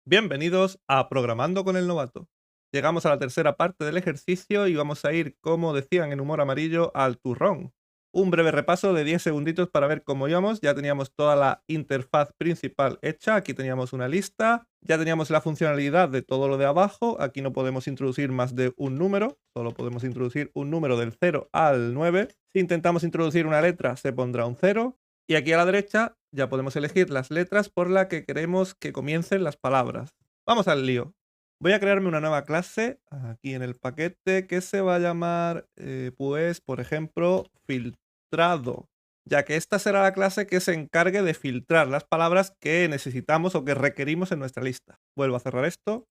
Bienvenidos a Programando con el Novato. Llegamos a la tercera parte del ejercicio y vamos a ir, como decían en humor amarillo, al turrón. Un breve repaso de 10 segunditos para ver cómo íbamos. Ya teníamos toda la interfaz principal hecha. Aquí teníamos una lista. Ya teníamos la funcionalidad de todo lo de abajo. Aquí no podemos introducir más de un número. Solo podemos introducir un número del 0 al 9. Si intentamos introducir una letra, se pondrá un 0. Y aquí a la derecha ya podemos elegir las letras por las que queremos que comiencen las palabras. Vamos al lío. Voy a crearme una nueva clase aquí en el paquete que se va a llamar, pues, por ejemplo, filtrado, ya que esta será la clase que se encargue de filtrar las palabras que necesitamos o que requerimos en nuestra lista. Vuelvo a cerrar esto.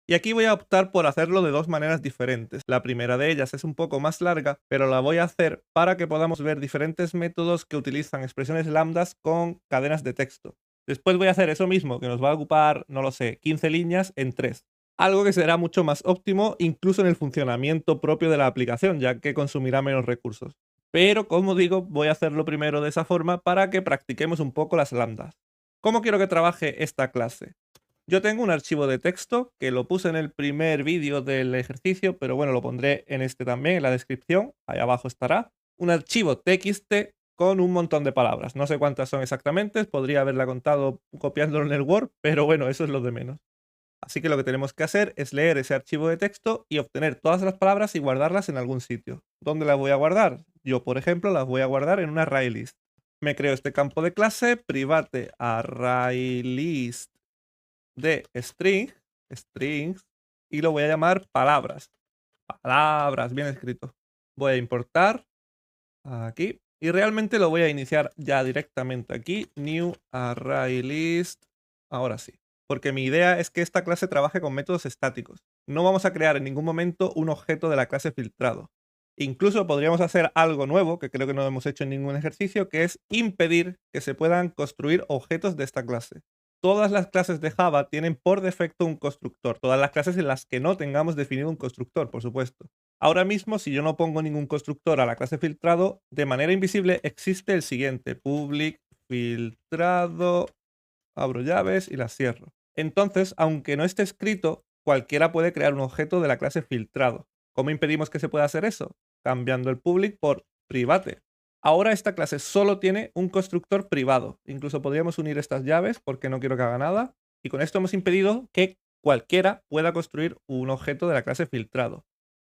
Y aquí voy a optar por hacerlo de dos maneras diferentes. La primera de ellas es un poco más larga, pero la voy a hacer para que podamos ver diferentes métodos que utilizan expresiones lambdas con cadenas de texto. Después voy a hacer eso mismo, que nos va a ocupar, no lo sé, 15 líneas en 3. Algo que será mucho más óptimo incluso en el funcionamiento propio de la aplicación, ya que consumirá menos recursos. Pero, como digo, voy a hacerlo primero de esa forma para que practiquemos un poco las lambdas. ¿Cómo quiero que trabaje esta clase? Yo tengo un archivo de texto que lo puse en el primer vídeo del ejercicio, pero bueno, lo pondré en este también, en la descripción, ahí abajo estará. Un archivo TXT con un montón de palabras. No sé cuántas son exactamente, podría haberla contado copiándolo en el Word, pero bueno, eso es lo de menos. Así que lo que tenemos que hacer es leer ese archivo de texto y obtener todas las palabras y guardarlas en algún sitio. ¿Dónde las voy a guardar? Yo, por ejemplo, las voy a guardar en un ArrayList. Me creo este campo de clase, private ArrayList de strings, y lo voy a llamar palabras. Palabras, bien escrito. Voy a importar aquí y realmente lo voy a iniciar ya directamente aquí. New ArrayList. Ahora sí. Porque mi idea es que esta clase trabaje con métodos estáticos. No vamos a crear en ningún momento un objeto de la clase filtrado. Incluso podríamos hacer algo nuevo, que creo que no hemos hecho en ningún ejercicio, que es impedir que se puedan construir objetos de esta clase. Todas las clases de Java tienen por defecto un constructor. Todas las clases en las que no tengamos definido un constructor, por supuesto. Ahora mismo, si yo no pongo ningún constructor a la clase filtrado, de manera invisible existe el siguiente: public filtrado, abro llaves y las cierro. Entonces, aunque no esté escrito, cualquiera puede crear un objeto de la clase filtrado. ¿Cómo impedimos que se pueda hacer eso? Cambiando el public por private. Ahora esta clase solo tiene un constructor privado. Incluso podríamos unir estas llaves porque no quiero que haga nada. Y con esto hemos impedido que cualquiera pueda construir un objeto de la clase filtrado.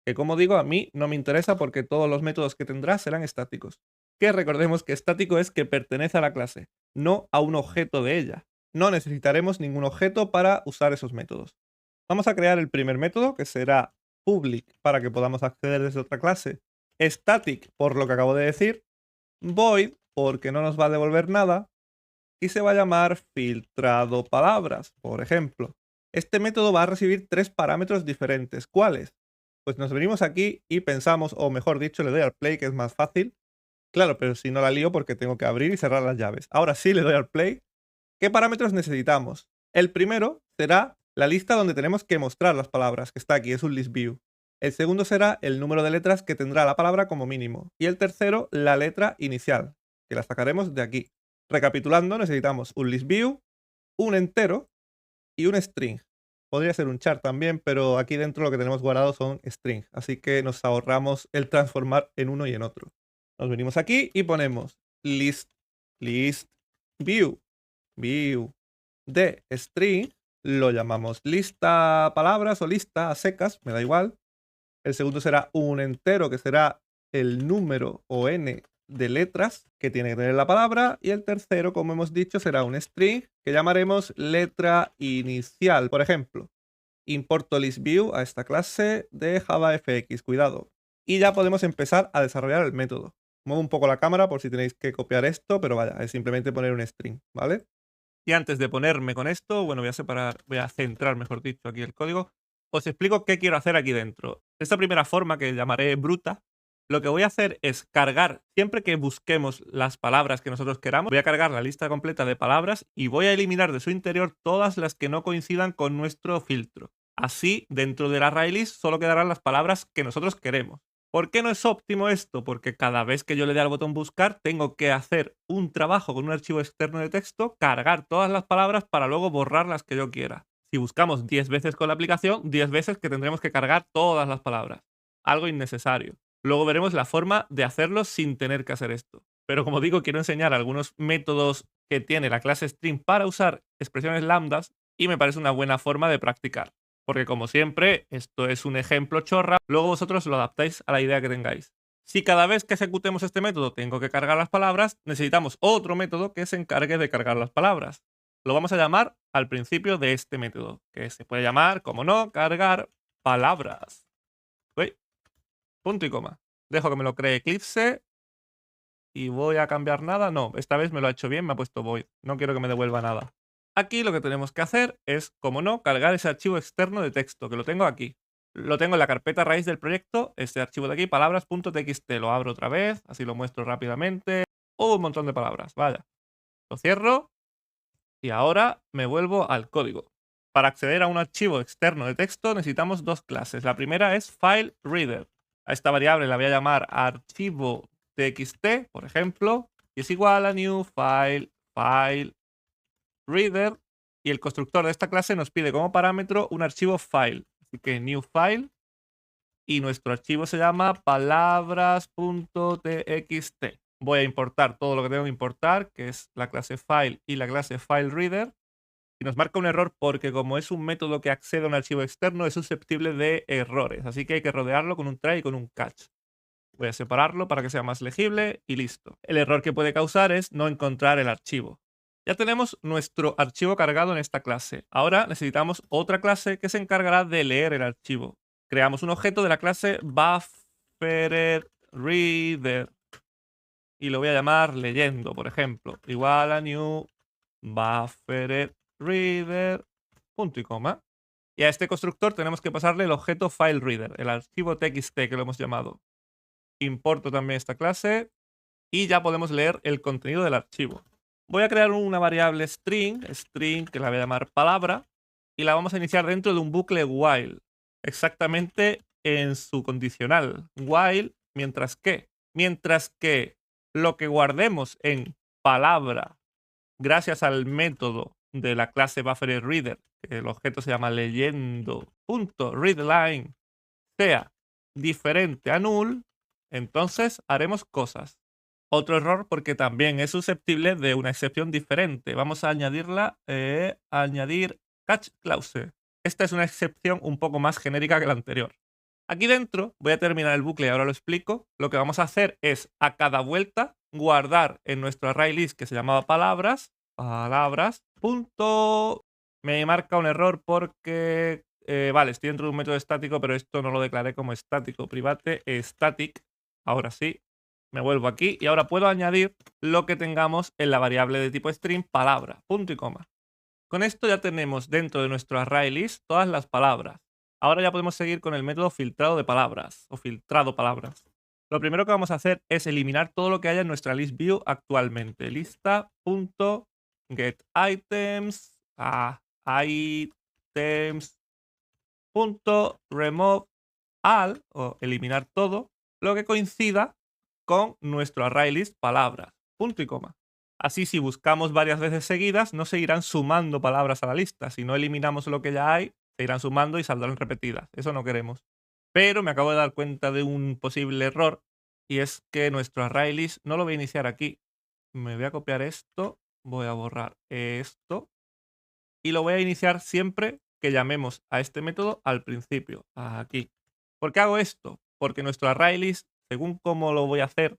Que, como digo, a mí no me interesa porque todos los métodos que tendrá serán estáticos. Que recordemos que estático es que pertenece a la clase, no a un objeto de ella. No necesitaremos ningún objeto para usar esos métodos. Vamos a crear el primer método, que será public, para que podamos acceder desde otra clase. Static, por lo que acabo de decir. Void, porque no nos va a devolver nada. Y se va a llamar filtrado palabras, por ejemplo. Este método va a recibir tres parámetros diferentes. ¿Cuáles? Pues nos venimos aquí y pensamos, o mejor dicho, le doy al play, que es más fácil. Claro, pero si no la lío porque tengo que abrir y cerrar las llaves. Ahora sí le doy al play. ¿Qué parámetros necesitamos? El primero será la lista donde tenemos que mostrar las palabras, que está aquí, es un list view. El segundo será el número de letras que tendrá la palabra como mínimo. Y el tercero, la letra inicial, que la sacaremos de aquí. Recapitulando, necesitamos un list view, un entero y un string. Podría ser un char también, pero aquí dentro lo que tenemos guardado son strings, así que nos ahorramos el transformar en uno y en otro. Nos venimos aquí y ponemos list view de string, lo llamamos lista palabras o lista a secas, me da igual. El segundo será un entero, que será el número o n de letras que tiene que tener la palabra. Y el tercero, como hemos dicho, será un string que llamaremos letra inicial. Por ejemplo, importo listview a esta clase de JavaFX, cuidado. Y ya podemos empezar a desarrollar el método. Muevo un poco la cámara por si tenéis que copiar esto, pero vaya, es simplemente poner un string, ¿vale? Y antes de ponerme con esto, bueno, voy a centrar, mejor dicho, aquí el código. Os explico qué quiero hacer aquí dentro. Esta primera forma, que llamaré bruta, lo que voy a hacer es cargar, siempre que busquemos las palabras que nosotros queramos, voy a cargar la lista completa de palabras y voy a eliminar de su interior todas las que no coincidan con nuestro filtro. Así, dentro del ArrayList solo quedarán las palabras que nosotros queremos. ¿Por qué no es óptimo esto? Porque cada vez que yo le dé al botón buscar, tengo que hacer un trabajo con un archivo externo de texto, cargar todas las palabras para luego borrar las que yo quiera. Si buscamos 10 veces con la aplicación, 10 veces que tendremos que cargar todas las palabras. Algo innecesario. Luego veremos la forma de hacerlo sin tener que hacer esto. Pero como digo, quiero enseñar algunos métodos que tiene la clase string para usar expresiones lambdas y me parece una buena forma de practicar. Porque como siempre, esto es un ejemplo chorra, luego vosotros lo adaptáis a la idea que tengáis. Si cada vez que ejecutemos este método tengo que cargar las palabras, necesitamos otro método que se encargue de cargar las palabras. Lo vamos a llamar al principio de este método, que se puede llamar, como no, cargar palabras. Uy, punto y coma. Dejo que me lo cree Eclipse y voy a cambiar nada. No, esta vez me lo ha hecho bien, me ha puesto void. No quiero que me devuelva nada. Aquí lo que tenemos que hacer es, como no, cargar ese archivo externo de texto, que lo tengo aquí. Lo tengo en la carpeta raíz del proyecto, este archivo de aquí, palabras.txt. Lo abro otra vez, así lo muestro rápidamente. Un montón de palabras, vaya. Lo cierro y ahora me vuelvo al código. Para acceder a un archivo externo de texto necesitamos dos clases. La primera es FileReader. A esta variable la voy a llamar archivo txt, por ejemplo, y es igual a new file reader, y el constructor de esta clase nos pide como parámetro un archivo file. Así que new file, y nuestro archivo se llama palabras.txt. Voy a importar todo lo que tengo que importar, que es la clase file y la clase FileReader. Y nos marca un error porque como es un método que accede a un archivo externo, es susceptible de errores. Así que hay que rodearlo con un try y con un catch. Voy a separarlo para que sea más legible y listo. El error que puede causar es no encontrar el archivo. Ya tenemos nuestro archivo cargado en esta clase. Ahora necesitamos otra clase que se encargará de leer el archivo. Creamos un objeto de la clase BufferedReader y lo voy a llamar leyendo, por ejemplo. Igual a new BufferedReader, punto y coma. Y a este constructor tenemos que pasarle el objeto FileReader, el archivo txt que lo hemos llamado. Importo también esta clase y ya podemos leer el contenido del archivo. Voy a crear una variable string que la voy a llamar palabra, y la vamos a iniciar dentro de un bucle while, exactamente en su condicional, while, mientras que lo que guardemos en palabra, gracias al método de la clase BufferedReader, que el objeto se llama leyendo.readline, sea diferente a null, entonces haremos cosas. Otro error porque también es susceptible de una excepción diferente. Vamos a añadirla, añadir catch clause. Esta es una excepción un poco más genérica que la anterior. Aquí dentro, voy a terminar el bucle y ahora lo explico. Lo que vamos a hacer es a cada vuelta guardar en nuestro array list que se llamaba palabras, punto. Me marca un error porque vale, estoy dentro de un método estático, pero esto no lo declaré como estático. Private static. Ahora sí, me vuelvo aquí y ahora puedo añadir lo que tengamos en la variable de tipo string palabra, punto y coma. Con esto ya tenemos dentro de nuestro array list todas las palabras. Ahora ya podemos seguir con el método filtrado de palabras o filtrado palabras. Lo primero que vamos a hacer es eliminar todo lo que haya en nuestra list view actualmente. Lista.getItems, items.remove all, o eliminar todo lo que coincida con nuestro array list palabras, punto y coma. Así, si buscamos varias veces seguidas, no se irán sumando palabras a la lista. Si no eliminamos lo que ya hay, se irán sumando y saldrán repetidas. Eso no queremos. Pero me acabo de dar cuenta de un posible error, y es que nuestro array list no lo voy a iniciar aquí. Me voy a copiar esto, voy a borrar esto, y lo voy a iniciar siempre que llamemos a este método al principio, aquí. ¿Por qué hago esto? Porque nuestro array list, según cómo lo voy a hacer,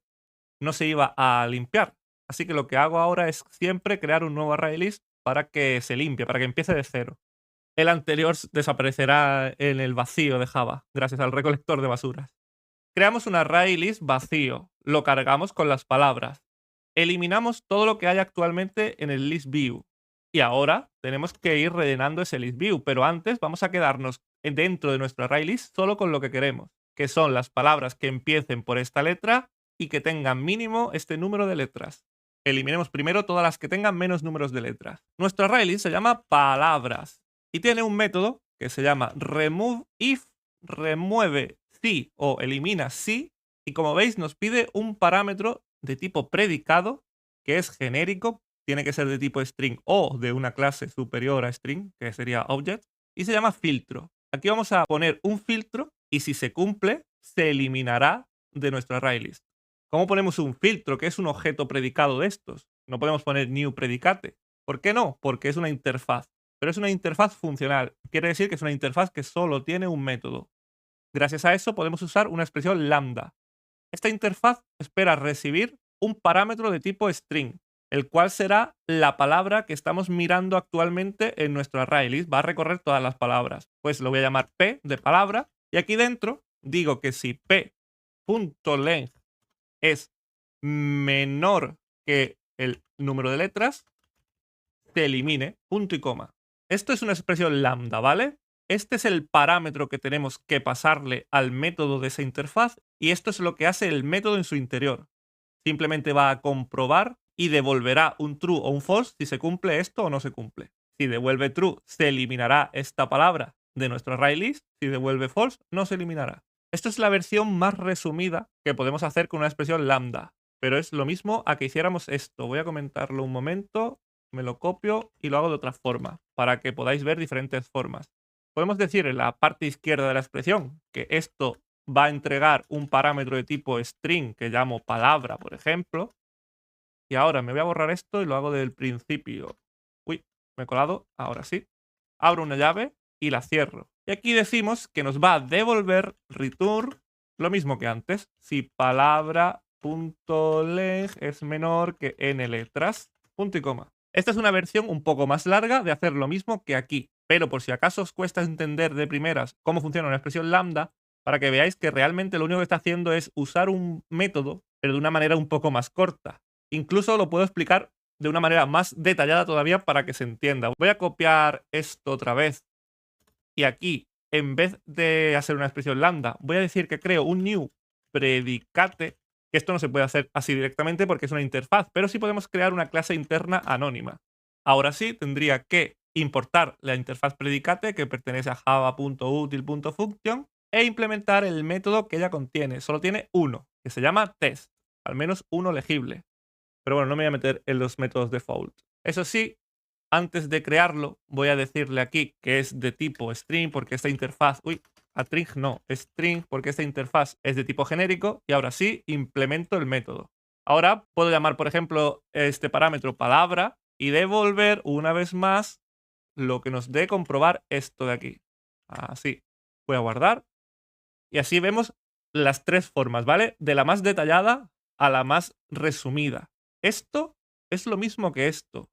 no se iba a limpiar. Así que lo que hago ahora es siempre crear un nuevo array list para que se limpie, para que empiece de cero. El anterior desaparecerá en el vacío de Java, gracias al recolector de basuras. Creamos un array list vacío, lo cargamos con las palabras. Eliminamos todo lo que hay actualmente en el list view. Y ahora tenemos que ir rellenando ese list view, pero antes vamos a quedarnos dentro de nuestro array list solo con lo que queremos, que son las palabras que empiecen por esta letra y que tengan mínimo este número de letras. Eliminemos primero todas las que tengan menos números de letras. Nuestro array list se llama palabras y tiene un método que se llama removeIf, remueve si o elimina si, y como veis nos pide un parámetro de tipo predicado que es genérico, tiene que ser de tipo string o de una clase superior a string, que sería object, y se llama filtro. Aquí vamos a poner un filtro y si se cumple, se eliminará de nuestro ArrayList. ¿Cómo ponemos un filtro, que es un objeto predicado de estos? No podemos poner new predicate. ¿Por qué no? Porque es una interfaz. Pero es una interfaz funcional. Quiere decir que es una interfaz que solo tiene un método. Gracias a eso podemos usar una expresión lambda. Esta interfaz espera recibir un parámetro de tipo string, el cual será la palabra que estamos mirando actualmente en nuestro ArrayList. Va a recorrer todas las palabras. Pues lo voy a llamar p de palabra y aquí dentro digo que si p.length es menor que el número de letras, se elimine punto y coma. Esto es una expresión lambda, ¿vale? Este es el parámetro que tenemos que pasarle al método de esa interfaz y esto es lo que hace el método en su interior. Simplemente va a comprobar y devolverá un true o un false si se cumple esto o no se cumple. Si devuelve true, se eliminará esta palabra de nuestro ArrayList. Si devuelve false, no se eliminará. Esto es la versión más resumida que podemos hacer con una expresión lambda, pero es lo mismo a que hiciéramos esto. Voy a comentarlo un momento, me lo copio y lo hago de otra forma, para que podáis ver diferentes formas. Podemos decir en la parte izquierda de la expresión que esto va a entregar un parámetro de tipo string que llamo palabra, por ejemplo. Y ahora me voy a borrar esto y lo hago del principio. Uy, me he colado, ahora sí. Abro una llave y la cierro. Y aquí decimos que nos va a devolver return lo mismo que antes. Si palabra.length es menor que n letras, punto y coma. Esta es una versión un poco más larga de hacer lo mismo que aquí. Pero por si acaso os cuesta entender de primeras cómo funciona una expresión lambda, para que veáis que realmente lo único que está haciendo es usar un método, pero de una manera un poco más corta. Incluso lo puedo explicar de una manera más detallada todavía para que se entienda. Voy a copiar esto otra vez y aquí, en vez de hacer una expresión lambda, voy a decir que creo un new predicate, que esto no se puede hacer así directamente porque es una interfaz, pero sí podemos crear una clase interna anónima. Ahora sí, tendría que importar la interfaz predicate que pertenece a java.util.function e implementar el método que ella contiene. Solo tiene uno, que se llama test, al menos uno legible. Pero bueno, no me voy a meter en los métodos default. Eso sí, antes de crearlo, voy a decirle aquí que es de tipo string porque esta interfaz... Uy, string no, string porque esta interfaz es de tipo genérico y ahora sí implemento el método. Ahora puedo llamar, por ejemplo, este parámetro palabra y devolver una vez más lo que nos dé comprobar esto de aquí. Así. Voy a guardar y así vemos las tres formas, ¿vale? De la más detallada a la más resumida. Esto es lo mismo que esto.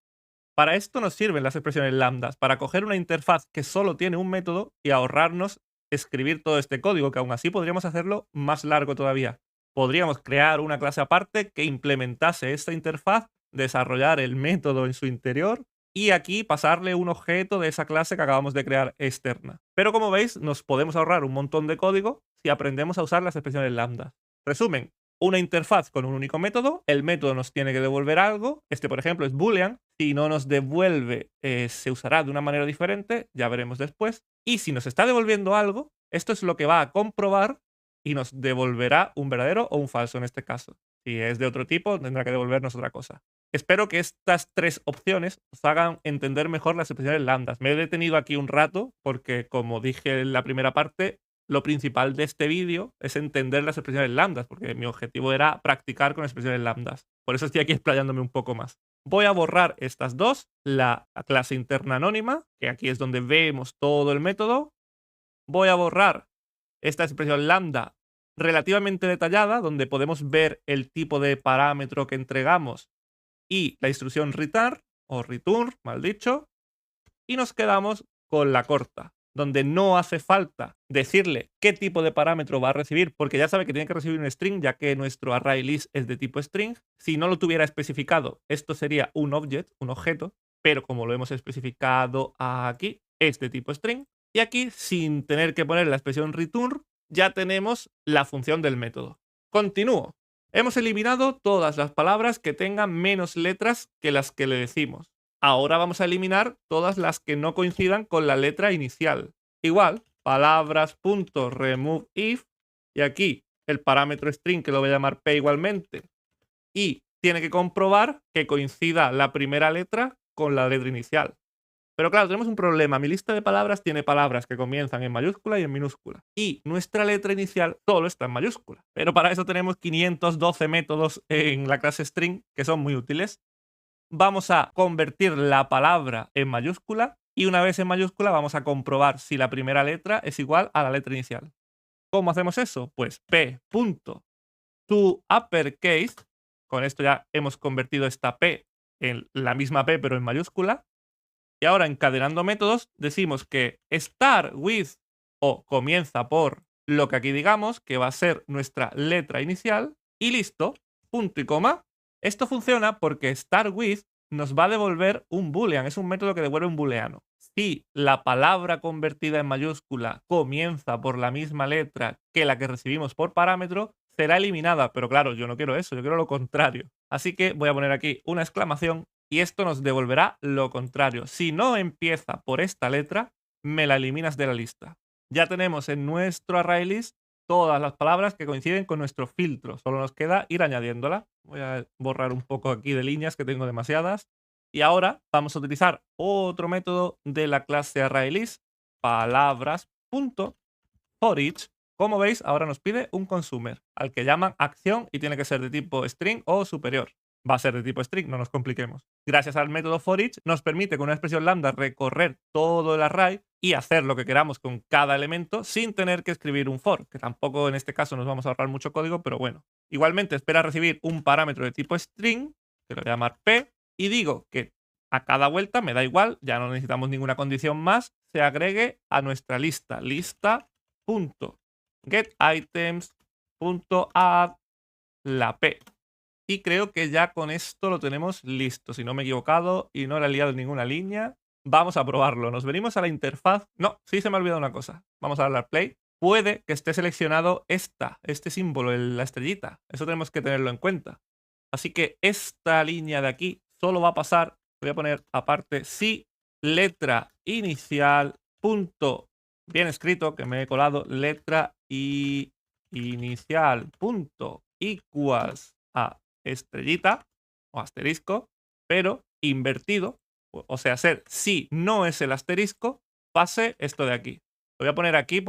Para esto nos sirven las expresiones lambdas, para coger una interfaz que solo tiene un método y ahorrarnos escribir todo este código, que aún así podríamos hacerlo más largo todavía. Podríamos crear una clase aparte que implementase esta interfaz, desarrollar el método en su interior y aquí pasarle un objeto de esa clase que acabamos de crear externa. Pero como veis, nos podemos ahorrar un montón de código si aprendemos a usar las expresiones lambda. Resumen, una interfaz con un único método, el método nos tiene que devolver algo, este por ejemplo es boolean, si no nos devuelve se usará de una manera diferente, ya veremos después, y si nos está devolviendo algo, esto es lo que va a comprobar y nos devolverá un verdadero o un falso en este caso. Si es de otro tipo, tendrá que devolvernos otra cosa. Espero que estas tres opciones os hagan entender mejor las expresiones lambdas. Me he detenido aquí un rato porque, como dije en la primera parte, lo principal de este vídeo es entender las expresiones lambdas, porque mi objetivo era practicar con expresiones lambdas. Por eso estoy aquí explayándome un poco más. Voy a borrar estas dos, la clase interna anónima, que aquí es donde vemos todo el método. Voy a borrar esta expresión lambda relativamente detallada, donde podemos ver el tipo de parámetro que entregamos y la instrucción return, o return, mal dicho, y nos quedamos con la corta, donde no hace falta decirle qué tipo de parámetro va a recibir, porque ya sabe que tiene que recibir un string, ya que nuestro ArrayList es de tipo string. Si no lo tuviera especificado, esto sería un object, un objeto, pero como lo hemos especificado aquí, es de tipo string. Y aquí, sin tener que poner la expresión return, ya tenemos la función del método. Continúo. Hemos eliminado todas las palabras que tengan menos letras que las que le decimos. Ahora vamos a eliminar todas las que no coincidan con la letra inicial. Igual, palabras.removeIf, y aquí el parámetro string, que lo voy a llamar p igualmente, y tiene que comprobar que coincida la primera letra con la letra inicial. Pero claro, tenemos un problema. Mi lista de palabras tiene palabras que comienzan en mayúscula y en minúscula. Y nuestra letra inicial solo está en mayúscula. Pero para eso tenemos 512 métodos en la clase string que son muy útiles. Vamos a convertir la palabra en mayúscula y una vez en mayúscula vamos a comprobar si la primera letra es igual a la letra inicial. ¿Cómo hacemos eso? Pues p.toUpperCase, con esto ya hemos convertido esta p en la misma p pero en mayúscula. Y ahora encadenando métodos decimos que start with o comienza por lo que aquí digamos que va a ser nuestra letra inicial y listo, punto y coma. Esto funciona porque start with nos va a devolver un boolean, es un método que devuelve un booleano. Si la palabra convertida en mayúscula comienza por la misma letra que la que recibimos por parámetro, será eliminada, pero claro, yo no quiero eso, yo quiero lo contrario. Así que voy a poner aquí una exclamación y esto nos devolverá lo contrario. Si no empieza por esta letra, me la eliminas de la lista. Ya tenemos en nuestro ArrayList todas las palabras que coinciden con nuestro filtro. Solo nos queda ir añadiéndola. Voy a borrar un poco aquí de líneas que tengo demasiadas. Y ahora vamos a utilizar otro método de la clase ArrayList, palabras.forEach. Como veis, ahora nos pide un consumer, al que llaman acción y tiene que ser de tipo string o superior. Va a ser de tipo string, no nos compliquemos. Gracias al método forEach nos permite con una expresión lambda recorrer todo el array y hacer lo que queramos con cada elemento sin tener que escribir un for, que tampoco en este caso nos vamos a ahorrar mucho código, pero bueno. Igualmente espera recibir un parámetro de tipo string, que lo voy a llamar p, y digo que a cada vuelta, me da igual, ya no necesitamos ninguna condición más, se agregue a nuestra lista, lista.getItems.add la p. Y creo que ya con esto lo tenemos listo, si no me he equivocado y no le he liado en ninguna línea. Vamos a probarlo. Nos venimos a la interfaz. No, sí se me ha olvidado una cosa. Vamos a darle al play. Puede que esté seleccionado este símbolo, la estrellita. Eso tenemos que tenerlo en cuenta. Así que esta línea de aquí solo va a pasar, voy a poner aparte, si letra inicial, punto, bien escrito, que me he colado, letra inicial, punto, equals a estrellita o asterisco, pero invertido, o sea, ser si no es el asterisco, pase esto de aquí. Lo voy a poner aquí,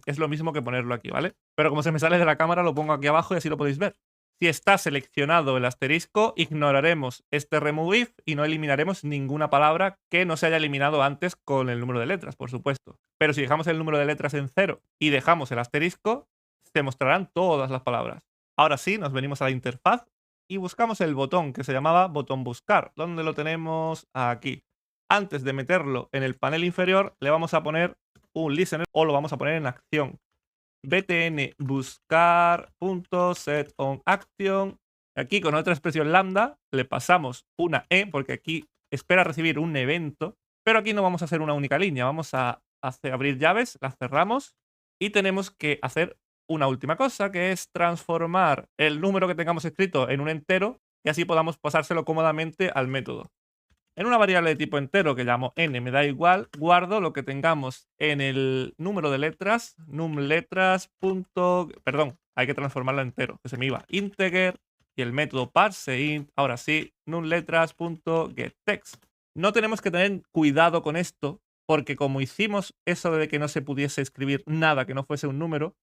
es lo mismo que ponerlo aquí, ¿vale? Pero como se me sale de la cámara, lo pongo aquí abajo y así lo podéis ver. Si está seleccionado el asterisco, ignoraremos este remove if y no eliminaremos ninguna palabra que no se haya eliminado antes con el número de letras, por supuesto. Pero si dejamos el número de letras en 0 y dejamos el asterisco, se mostrarán todas las palabras. Ahora sí, nos venimos a la interfaz y buscamos el botón que se llamaba botón buscar. ¿Dónde lo tenemos? Aquí. Antes de meterlo en el panel inferior, le vamos a poner un listener o lo vamos a poner en acción. btn buscar.setOnAction. Aquí con otra expresión lambda le pasamos una e porque aquí espera recibir un evento, pero aquí no vamos a hacer una única línea, vamos a abrir llaves, las cerramos y tenemos que hacer una última cosa, que es transformar el número que tengamos escrito en un entero y así podamos pasárselo cómodamente al método. En una variable de tipo entero que llamo n, me da igual, guardo lo que tengamos en el número de letras, numletras. Perdón, hay que transformarlo en entero, que se me iba. Integer y el método parseInt, ahora sí, numletras.getText. No tenemos que tener cuidado con esto, porque como hicimos eso de que no se pudiese escribir nada que no fuese un número,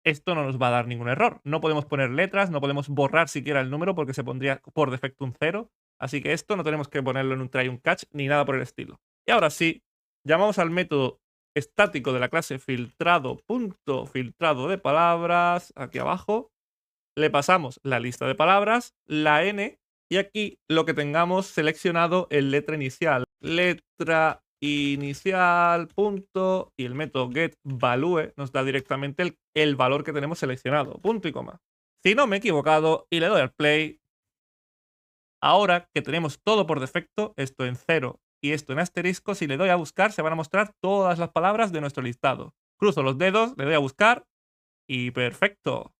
esto no nos va a dar ningún error. No podemos poner letras, no podemos borrar siquiera el número porque se pondría por defecto un 0. Así que esto no tenemos que ponerlo en un try, un catch, ni nada por el estilo. Y ahora sí, llamamos al método estático de la clase filtrado.filtrado de palabras, aquí abajo. Le pasamos la lista de palabras, la n, y aquí lo que tengamos seleccionado en letra inicial. Letra inicial, punto, y el método getValue nos da directamente el valor que tenemos seleccionado, punto y coma. Si no me he equivocado y le doy al play, ahora que tenemos todo por defecto, esto en 0 y esto en asterisco, si le doy a buscar se van a mostrar todas las palabras de nuestro listado. Cruzo los dedos, le doy a buscar y perfecto.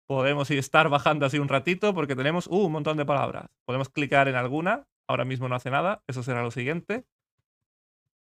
Podemos estar bajando así un ratito porque tenemos un montón de palabras. Podemos clicar en alguna, ahora mismo no hace nada, eso será lo siguiente.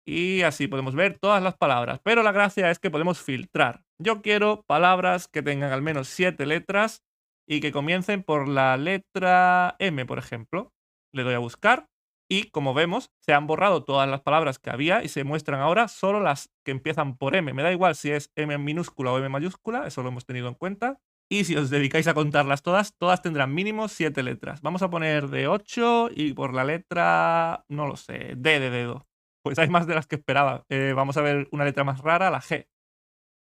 Y así podemos ver todas las palabras, pero la gracia es que podemos filtrar. Yo quiero palabras que tengan al menos 7 letras y que comiencen por la letra M, por ejemplo. Le doy a buscar y, como vemos, se han borrado todas las palabras que había y se muestran ahora solo las que empiezan por M. Me da igual si es M en minúscula o M mayúscula, eso lo hemos tenido en cuenta. Y si os dedicáis a contarlas todas, todas tendrán mínimo 7 letras. Vamos a poner de 8 y por la letra, no lo sé, D de dedo. Pues hay más de las que esperaba. Vamos a ver una letra más rara, la G.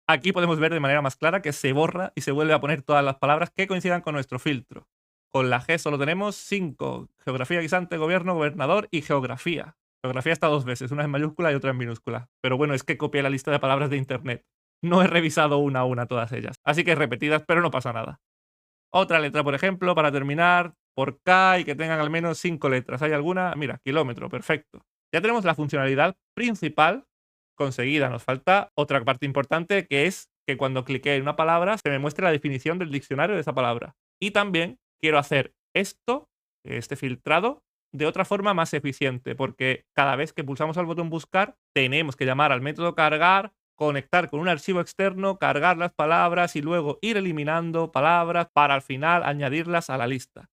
Aquí podemos ver de manera más clara que se borra y se vuelve a poner todas las palabras que coincidan con nuestro filtro. Con la G solo tenemos 5. Geografía, guisante, gobierno, gobernador y geografía. Geografía está 2 veces, una en mayúscula y otra en minúscula. Pero bueno, es que copié la lista de palabras de internet. No he revisado una a una todas ellas. Así que repetidas, pero no pasa nada. Otra letra, por ejemplo, para terminar, por K y que tengan al menos 5 letras. ¿Hay alguna? Mira, kilómetro, perfecto. Ya tenemos la funcionalidad principal conseguida. Nos falta otra parte importante, que es que cuando clique en una palabra se me muestre la definición del diccionario de esa palabra. Y también quiero hacer este filtrado, de otra forma más eficiente, porque cada vez que pulsamos al botón buscar, tenemos que llamar al método cargar, conectar con un archivo externo, cargar las palabras y luego ir eliminando palabras para al final añadirlas a la lista.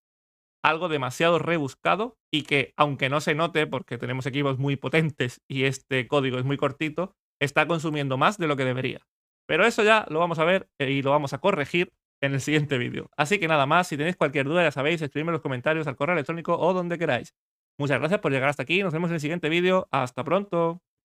Algo demasiado rebuscado y que, aunque no se note porque tenemos equipos muy potentes y este código es muy cortito, está consumiendo más de lo que debería. Pero eso ya lo vamos a ver y lo vamos a corregir en el siguiente vídeo. Así que nada más, si tenéis cualquier duda ya sabéis, escribidme en los comentarios, al correo electrónico o donde queráis. Muchas gracias por llegar hasta aquí, nos vemos en el siguiente vídeo, hasta pronto.